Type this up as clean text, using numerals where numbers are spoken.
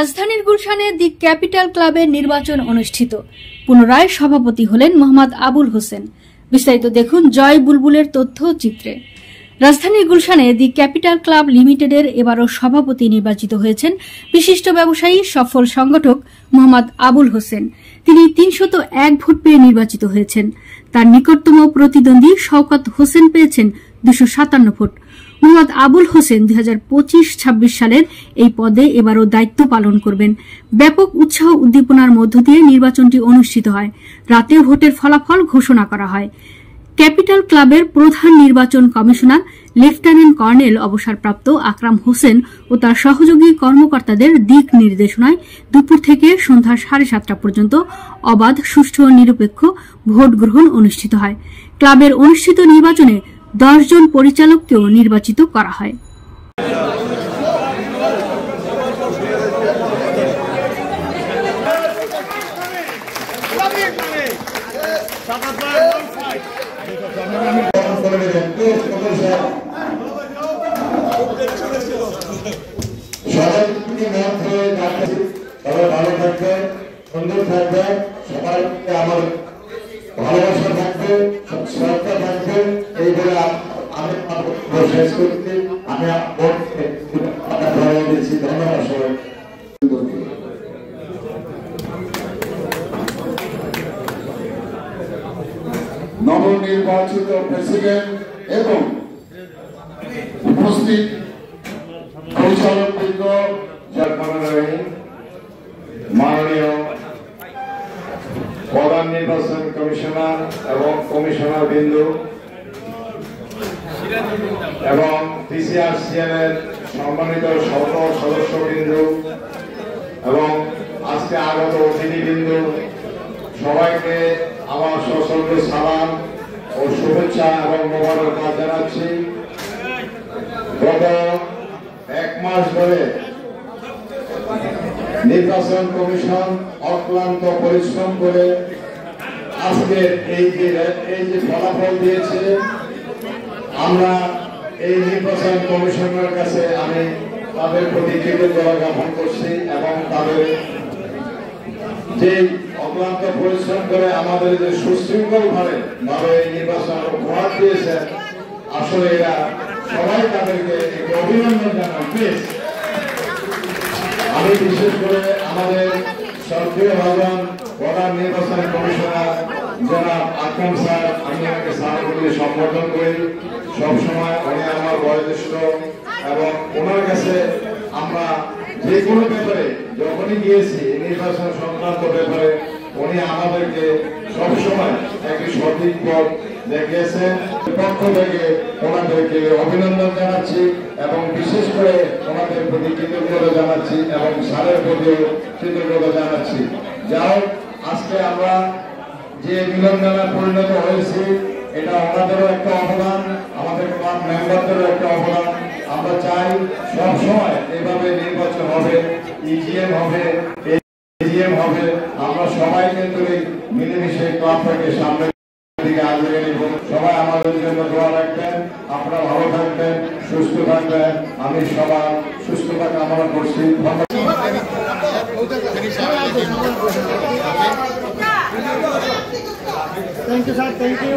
রাজধানীর গুলশানে দি ক্যাপিটাল ক্লাবের নির্বাচন অনুষ্ঠিত। পুনরায় সভাপতি হলেন মোহাম্মদ আবুল হোসেন। বিস্তারিত দেখুন জয় বুলবুলের তথ্য চিত্রে। রাজধানীর গুলশানে দি ক্যাপিটাল ক্লাব লিমিটেডের এবারও সভাপতি নির্বাচিত হয়েছেন বিশিষ্ট ব্যবসায়ী, সফল সংগঠক মোহাম্মদ আবুল হোসেন। তিনি ৩০১ ভোট পেয়ে নির্বাচিত হয়েছেন। তার নিকটতম প্রতিদ্বন্দ্বী শওকত হোসেন পেয়েছেন ২৫৭ ভোট। মোহাম্মদ আবুল হোসেন ২০২৫-২৬ সালের এই পদে এবারও দায়িত্ব পালন করবেন। ব্যাপক উৎসাহ উদ্দীপনার মধ্য দিয়ে নির্বাচনটি অনুষ্ঠিত হয়। রাতে ভোটের ফলাফল ঘোষণা করা হয়। ক্যাপিটাল ক্লাবের প্রধান নির্বাচন কমিশনার লেফটেন্যান্ট কর্নেল অবসরপ্রাপ্ত আকরাম হোসেন ও তার সহযোগী কর্মকর্তাদের দিক নির্দেশনায় দুপুর থেকে সন্ধ্যা ৭:৩০ পর্যন্ত অবাধ, সুষ্ঠু ও নিরপেক্ষ ভোট গ্রহণ অনুষ্ঠিত হয়। ক্লাবের অনুষ্ঠিত নির্বাচনে ১০ জন পরিচালককেও নির্বাচিত করা হয়। ভালো থাকবে, সুন্দর থাকবে, সবাইকে আমার ভালোবাসা থাকবে, শ্রদ্ধা থাকবে। এই বলে আমি শেষ করছি। আমি দিচ্ছি। ধন্যবাদ সবাই। নবনির্বাচিত প্রেসিডেন্ট এবং উপস্থিত পরিচালকবৃন্দ, মাননীয় প্রধান নির্বাচন কমিশনার এবং কমিশনার বিন্দু এবং টিসিআরসিএন এর সম্মানিত সকল সদস্যবৃন্দ এবং আজকে আগত অতিথিবৃন্দ, সবাইকে আমার সশ্রদ্ধ সালাম ও শুভেচ্ছা এবং মোবারকবাদ জানাচ্ছি। গত ১ মাস ধরে নির্বাচন কমিশন অক্লান্ত পরিশ্রম করে আজকে এই যে ফলাফল দিয়েছে, আমরা এই নির্বাচন কমিশনের কাছে আমি তাদের প্রতি কৃতজ্ঞতা জ্ঞাপন করছি এবং তাদের যে অক্লান্ত পরিশ্রম করে আমাদের যে সুশৃঙ্খল ভাবে নির্বাচন উপহার দিয়েছে, আসলে এরা সবাই তাদেরকে অভিনন্দন জানান। আমি বিশেষ করে আমাদের সক্রিয় ভাজন প্রধান নির্বাচন কমিশনার জনাব আকরাম স্যার, আমি আমাকে স্যার বলে সম্বোধন করি। সবসময় উনি আমার বয়োজ্যেষ্ঠ এবং ওনার কাছে আমরা যে কোনো ব্যাপারে যখনই গিয়েছি নির্বাচন সংক্রান্ত ব্যাপারে উনি আমাদেরকে সবসময় একটি সঠিক পথ দেখিয়েছেন। পক্ষ থেকে ওনাদেরকে অভিনন্দন জানাচ্ছি এবং বিশেষ করে ওনাদের প্রতি কৃতজ্ঞতা জানাচ্ছি এবং স্যারের প্রতিও কৃতজ্ঞতা জানাচ্ছি। যাও আজকে আমরা যে মিলনমেলা পরিণত হয়েছি, এটা ওনাদেরও একটা অবদান, আমাদের ক্লাব মেম্বারদেরও একটা অবদান। আমরা চাই সব সময় এইভাবে নির্বাচন হবে, ইজিএম হবে, এজিএম হবে। আমরা সবাই কিন্তু মিলেমিশে ক্লাবটাকে সামনে দিকে আগিয়ে নিব। সবাই আমাদের জন্য দোয়া রাখবেন। আপনারা ভালো থাকবেন, সুস্থ থাকবেন। আমি সবার সুস্থতা কামনা করছি। Thank you sir, thank you.